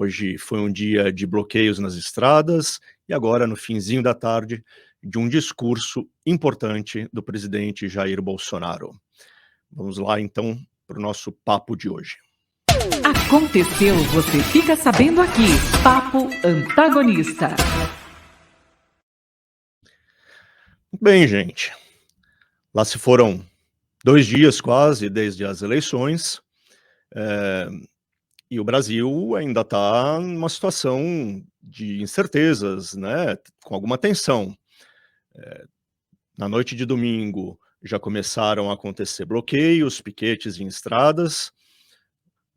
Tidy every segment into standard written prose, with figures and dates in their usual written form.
Hoje foi um dia de bloqueios nas estradas e agora, no finzinho da tarde, de um discurso importante do presidente Jair Bolsonaro. Vamos lá, então, para o nosso papo de hoje. Aconteceu, você fica sabendo aqui. Papo Antagonista. Bem, gente, lá se foram 2 dias quase desde as eleições, e o Brasil ainda está numa situação de incertezas, né, com alguma tensão. Na noite de domingo já começaram a acontecer bloqueios, piquetes em estradas.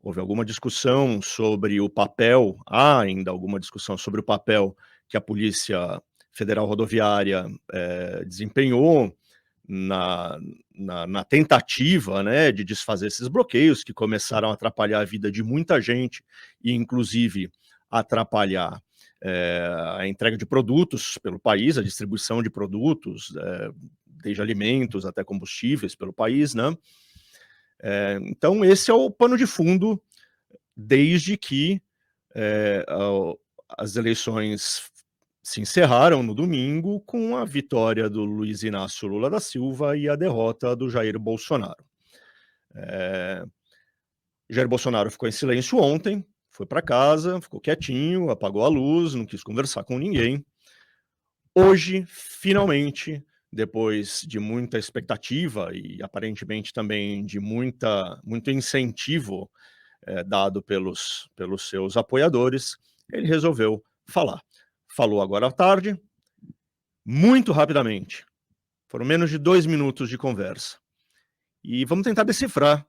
Houve alguma discussão sobre o papel, há ainda alguma discussão sobre o papel que a Polícia Federal Rodoviária desempenhou na tentativa, né, de desfazer esses bloqueios que começaram a atrapalhar a vida de muita gente e, inclusive, atrapalhar a entrega de produtos pelo país, a distribuição de produtos, desde alimentos até combustíveis pelo país, né? Então, esse é o pano de fundo desde que as eleições se encerraram no domingo com a vitória do Luiz Inácio Lula da Silva e a derrota do Jair Bolsonaro. Jair Bolsonaro ficou em silêncio ontem, foi para casa, ficou quietinho, apagou a luz, não quis conversar com ninguém. Hoje, finalmente, depois de muita expectativa e aparentemente também de muito incentivo dado pelos seus apoiadores, ele resolveu falar. Falou agora à tarde, muito rapidamente. Foram menos de 2 minutos de conversa. E vamos tentar decifrar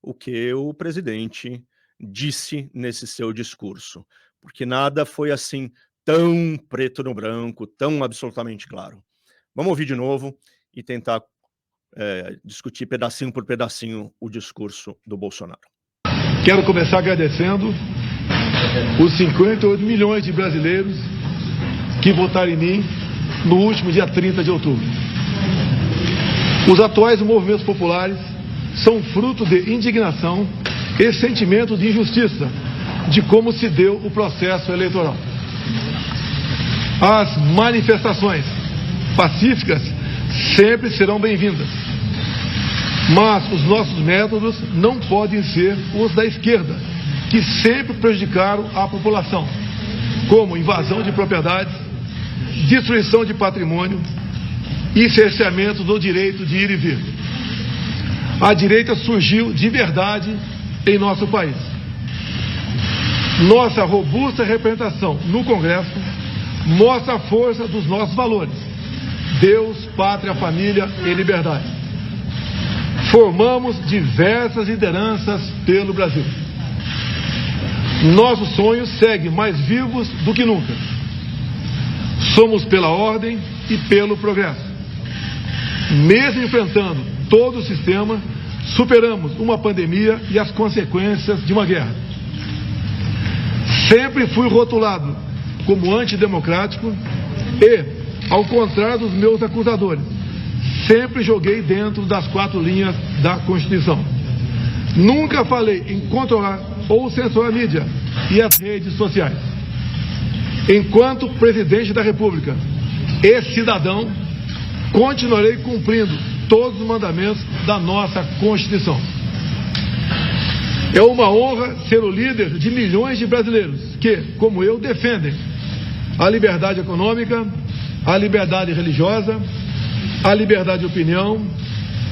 o que o presidente disse nesse seu discurso, porque nada foi assim tão preto no branco, tão absolutamente claro. Vamos ouvir de novo e tentar discutir pedacinho por pedacinho o discurso do Bolsonaro. Quero começar agradecendo os 58 milhões de brasileiros que votaram em mim no último dia 30 de outubro. Os atuais movimentos populares são fruto de indignação e sentimento de injustiça de como se deu o processo eleitoral. As manifestações pacíficas sempre serão bem-vindas, mas os nossos métodos não podem ser os da esquerda, que sempre prejudicaram a população, como invasão de propriedades, destruição de patrimônio e cerceamento do direito de ir e vir. A direita surgiu de verdade em nosso país. Nossa robusta representação no Congresso mostra a força dos nossos valores: Deus, pátria, família e liberdade. Formamos diversas lideranças pelo Brasil. Nossos sonhos seguem mais vivos do que nunca. Somos pela ordem e pelo progresso. Mesmo enfrentando todo o sistema, superamos uma pandemia e as consequências de uma guerra. Sempre fui rotulado como antidemocrático e, ao contrário dos meus acusadores, sempre joguei dentro das 4 linhas da Constituição. Nunca falei em controlar ou censurar a mídia e as redes sociais. Enquanto presidente da República e cidadão, continuarei cumprindo todos os mandamentos da nossa Constituição. É uma honra ser o líder de milhões de brasileiros que, como eu, defendem a liberdade econômica, a liberdade religiosa, a liberdade de opinião,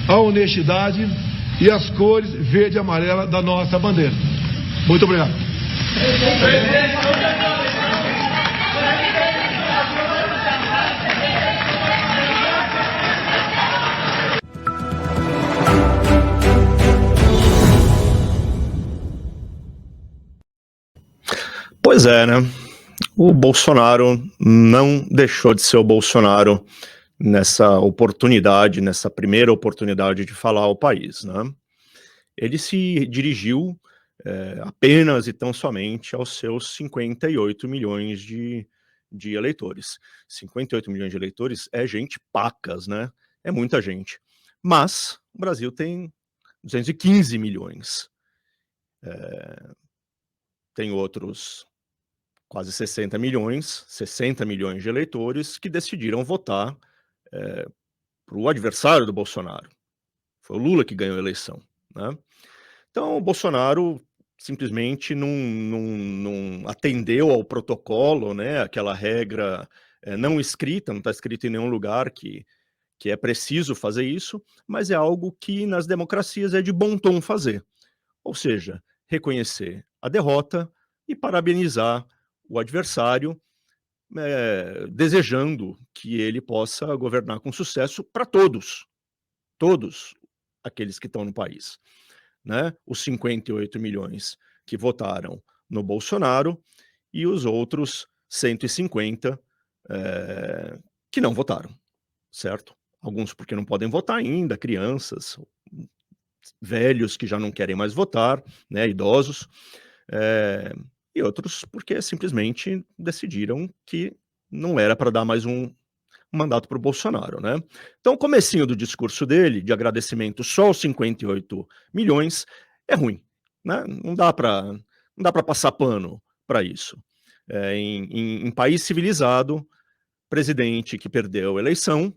a honestidade e as cores verde e amarela da nossa bandeira. Muito obrigado. Pois é, né? O Bolsonaro não deixou de ser o Bolsonaro nessa oportunidade, nessa primeira oportunidade de falar ao país, né? Ele se dirigiu apenas e tão somente aos seus 58 milhões de eleitores. 58 milhões de eleitores é gente pacas, né? É muita gente. Mas o Brasil tem 215 milhões. Tem outros quase 60 milhões de eleitores que decidiram votar para o adversário do Bolsonaro. Foi o Lula que ganhou a eleição, né? Então, o Bolsonaro simplesmente não atendeu ao protocolo, né? Aquela regra não escrita, não está escrito em nenhum lugar que é preciso fazer isso, mas é algo que nas democracias é de bom tom fazer. Ou seja, reconhecer a derrota e parabenizar o adversário, desejando que ele possa governar com sucesso para todos aqueles que estão no país, né? Os 58 milhões que votaram no Bolsonaro e os outros 150 que não votaram, certo? Alguns porque não podem votar ainda, crianças, velhos que já não querem mais votar, né, idosos, e outros porque simplesmente decidiram que não era para dar mais um mandato para o Bolsonaro, né? Então, o comecinho do discurso dele, de agradecimento só aos 58 milhões, é ruim, né? Não dá para passar pano para isso. Em país civilizado, presidente que perdeu a eleição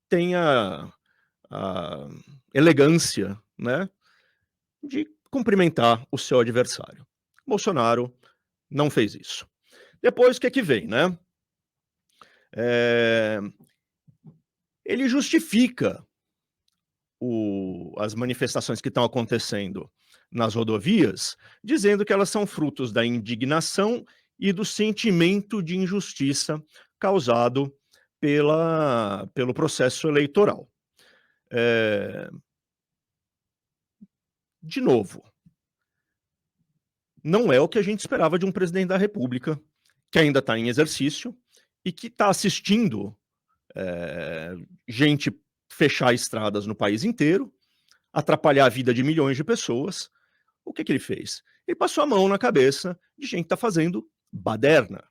tem a elegância, né, de cumprimentar o seu adversário. Bolsonaro não fez isso. Depois, o que é que vem, né? Ele justifica as manifestações que estão acontecendo nas rodovias, dizendo que elas são frutos da indignação e do sentimento de injustiça causado pelo processo eleitoral. De novo, não é o que a gente esperava de um presidente da República, que ainda está em exercício e que está assistindo gente fechar estradas no país inteiro, atrapalhar a vida de milhões de pessoas. O que ele fez? Ele passou a mão na cabeça de gente que está fazendo baderna,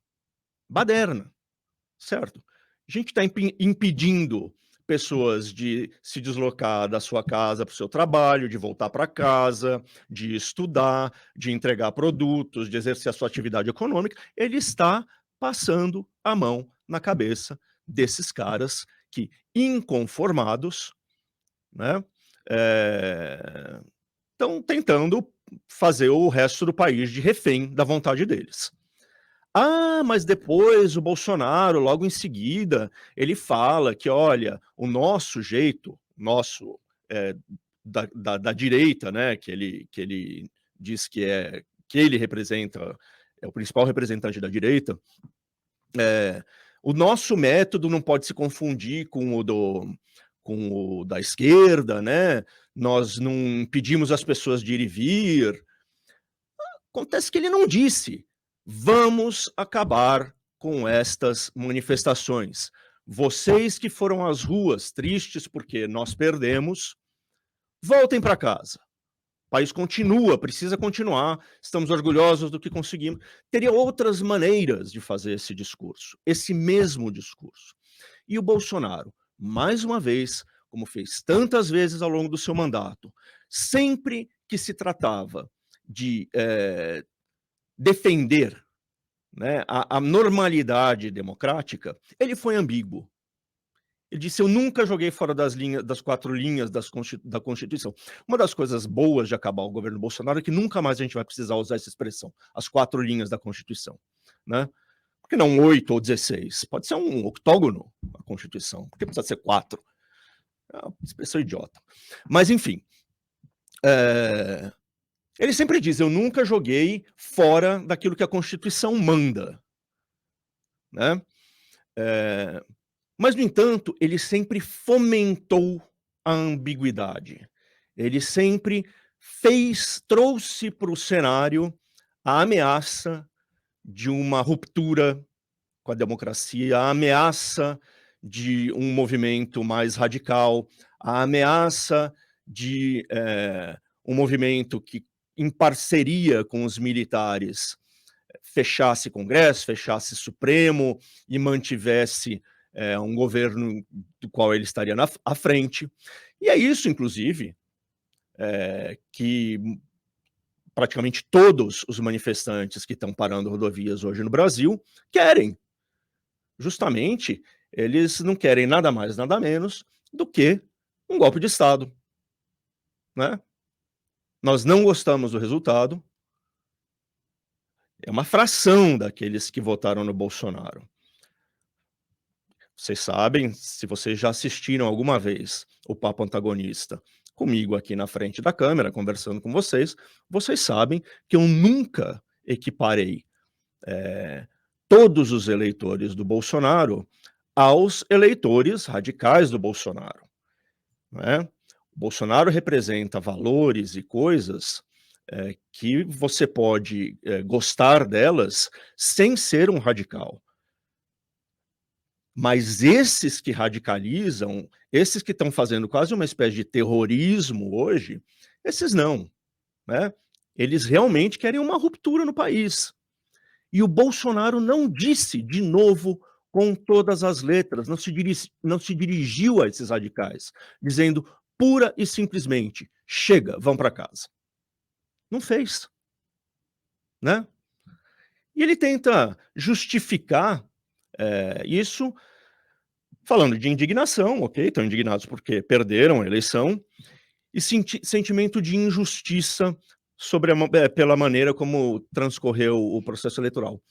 certo? Gente que está impedindo pessoas de se deslocar da sua casa para o seu trabalho, de voltar para casa, de estudar, de entregar produtos, de exercer a sua atividade econômica. Ele está passando a mão na cabeça desses caras que, inconformados, né, estão tentando fazer o resto do país de refém da vontade deles. Ah, mas depois o Bolsonaro, logo em seguida, ele fala que, olha, o nosso jeito, da direita, né, que ele diz que ele representa, é o principal representante da direita, o nosso método não pode se confundir com o da esquerda, né? Nós não impedimos as pessoas de ir e vir. Acontece que ele não disse: vamos acabar com estas manifestações. Vocês que foram às ruas tristes porque nós perdemos, voltem para casa. O país continua, precisa continuar, estamos orgulhosos do que conseguimos. Teria outras maneiras de fazer esse discurso, esse mesmo discurso. E o Bolsonaro, mais uma vez, como fez tantas vezes ao longo do seu mandato, sempre que se tratava de defender, né, a normalidade democrática, ele foi ambíguo. Ele disse: eu nunca joguei fora das 4 linhas da Constituição. Uma das coisas boas de acabar o governo Bolsonaro é que nunca mais a gente vai precisar usar essa expressão, as 4 linhas da Constituição, né? Por que não 8 ou 16? Pode ser um octógono a Constituição. Por que precisa ser 4? É uma expressão idiota. Mas, enfim, ele sempre diz: eu nunca joguei fora daquilo que a Constituição manda, né? Mas, no entanto, ele sempre fomentou a ambiguidade. Ele sempre trouxe para o cenário a ameaça de uma ruptura com a democracia, a ameaça de um movimento mais radical, a ameaça de um movimento que, em parceria com os militares, fechasse Congresso, fechasse Supremo e mantivesse um governo do qual ele estaria à frente. E é isso, inclusive, que praticamente todos os manifestantes que estão parando rodovias hoje no Brasil querem. Justamente, eles não querem nada mais, nada menos do que um golpe de Estado, né? Nós não gostamos do resultado. É uma fração daqueles que votaram no Bolsonaro. Vocês sabem, se vocês já assistiram alguma vez o Papo Antagonista comigo aqui na frente da câmera, conversando com vocês, vocês sabem que eu nunca equiparei todos os eleitores do Bolsonaro aos eleitores radicais do Bolsonaro, né? O Bolsonaro representa valores e coisas que você pode gostar delas sem ser um radical. Mas esses que radicalizam, esses que estão fazendo quase uma espécie de terrorismo hoje, esses não, né? Eles realmente querem uma ruptura no país. E o Bolsonaro não disse, de novo, com todas as letras, não se dirigiu a esses radicais, dizendo pura e simplesmente, chega, vão para casa. Não fez, né? E ele tenta justificar isso falando de indignação, ok? Estão indignados porque perderam a eleição, e sentimento de injustiça sobre pela maneira como transcorreu o processo eleitoral.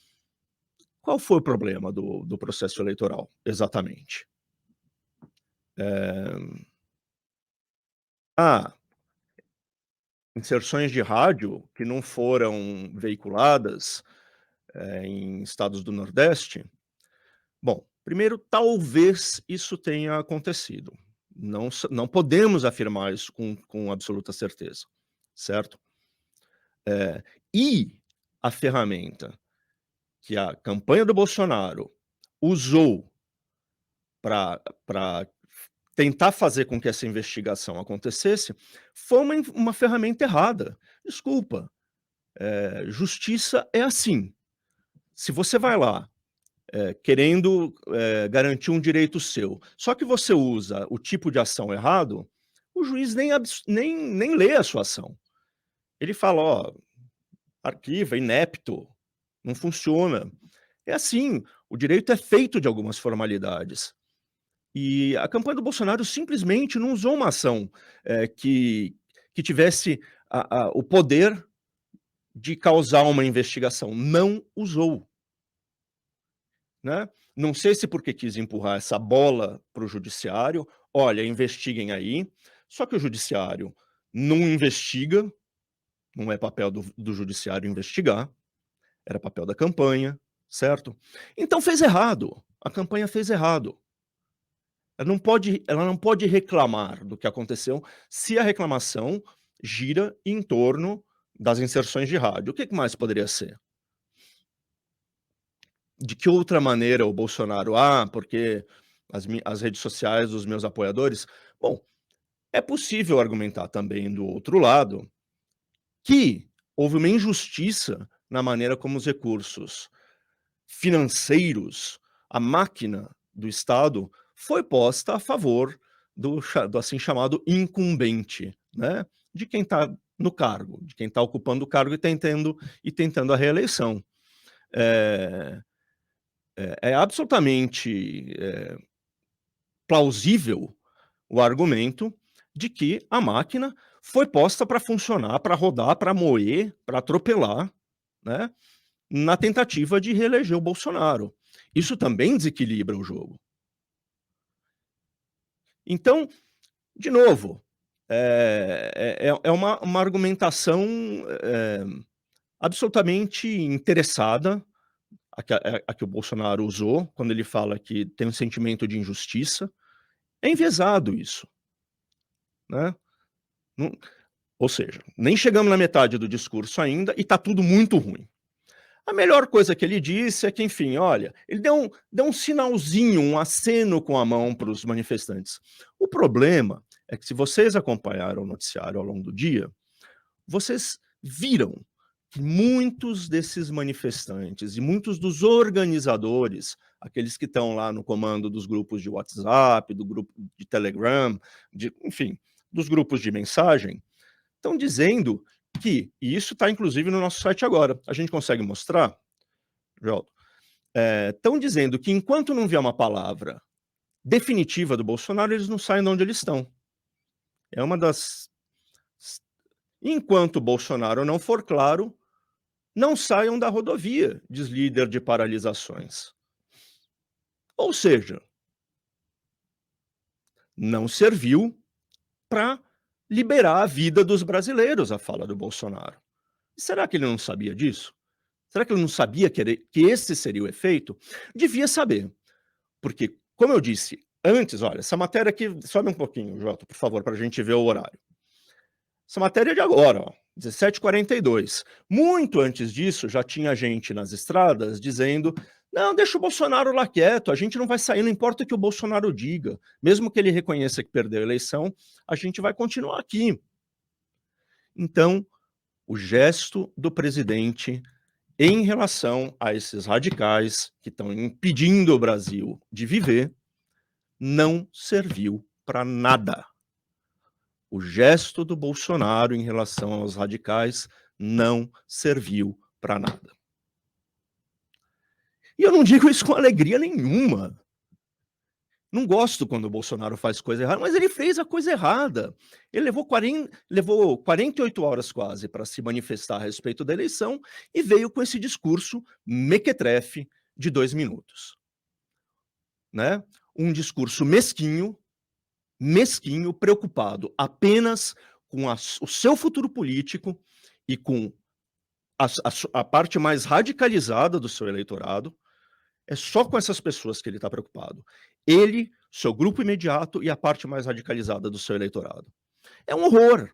Qual foi o problema do processo eleitoral, exatamente? Inserções de rádio que não foram veiculadas em estados do Nordeste. Bom, primeiro, talvez isso tenha acontecido. Não podemos afirmar isso com absoluta certeza, certo? E a ferramenta que a campanha do Bolsonaro usou para tentar fazer com que essa investigação acontecesse foi uma ferramenta errada. Desculpa, justiça é assim. Se você vai lá querendo garantir um direito seu, só que você usa o tipo de ação errado, o juiz nem lê a sua ação. Ele fala, ó, arquiva, inepto, não funciona. É assim, o direito é feito de algumas formalidades. E a campanha do Bolsonaro simplesmente não usou uma ação que tivesse o poder de causar uma investigação. Não usou. Né? Não sei se porque quis empurrar essa bola para o judiciário, olha, investiguem aí, só que o judiciário não investiga, não é papel do judiciário investigar, era papel da campanha, certo? Então fez errado, a campanha fez errado. Ela não pode reclamar do que aconteceu se a reclamação gira em torno das inserções de rádio. O que mais poderia ser? De que outra maneira o Bolsonaro... porque as redes sociais dos meus apoiadores... Bom, é possível argumentar também do outro lado que houve uma injustiça na maneira como os recursos financeiros, a máquina do Estado, foi posta a favor do assim chamado incumbente, né? De quem está no cargo, de quem está ocupando o cargo e tentando a reeleição. É absolutamente plausível o argumento de que a máquina foi posta para funcionar, para rodar, para moer, para atropelar, né? Na tentativa de reeleger o Bolsonaro. Isso também desequilibra o jogo. Então, de novo, é uma argumentação absolutamente interessada a que o Bolsonaro usou, quando ele fala que tem um sentimento de injustiça. É enviesado isso, né? Ou seja, nem chegamos na metade do discurso ainda e está tudo muito ruim. A melhor coisa que ele disse é que, enfim, olha, ele deu um sinalzinho, um aceno com a mão para os manifestantes. O problema é que, se vocês acompanharam o noticiário ao longo do dia, vocês viram que muitos desses manifestantes e muitos dos organizadores, aqueles que estão lá no comando dos grupos de WhatsApp, do grupo de Telegram, enfim, dos grupos de mensagem, estão dizendo que, e isso está inclusive no nosso site agora, a gente consegue mostrar, João, estão dizendo que enquanto não vier uma palavra definitiva do Bolsonaro, eles não saem de onde eles estão. É uma das... Enquanto o Bolsonaro não for claro, não saiam da rodovia, diz líder de paralisações. Ou seja, não serviu para liberar a vida dos brasileiros, a fala do Bolsonaro. Será que ele não sabia disso? Será que ele não sabia que esse seria o efeito? Devia saber. Porque, como eu disse antes, olha, essa matéria aqui, sobe um pouquinho, Jota, por favor, para a gente ver o horário. Essa matéria é de agora, ó, 17h42. Muito antes disso, já tinha gente nas estradas dizendo: não, deixa o Bolsonaro lá quieto, a gente não vai sair, não importa o que o Bolsonaro diga. Mesmo que ele reconheça que perdeu a eleição, a gente vai continuar aqui. Então, o gesto do presidente em relação a esses radicais que estão impedindo o Brasil de viver não serviu para nada. O gesto do Bolsonaro em relação aos radicais não serviu para nada. E eu não digo isso com alegria nenhuma. Não gosto quando o Bolsonaro faz coisa errada, mas ele fez a coisa errada. Ele levou 48 horas quase para se manifestar a respeito da eleição e veio com esse discurso mequetrefe de 2 minutos. Né? Um discurso mesquinho, preocupado apenas com o seu futuro político e com a parte mais radicalizada do seu eleitorado. É só com essas pessoas que ele está preocupado. Ele, seu grupo imediato e a parte mais radicalizada do seu eleitorado. É um horror.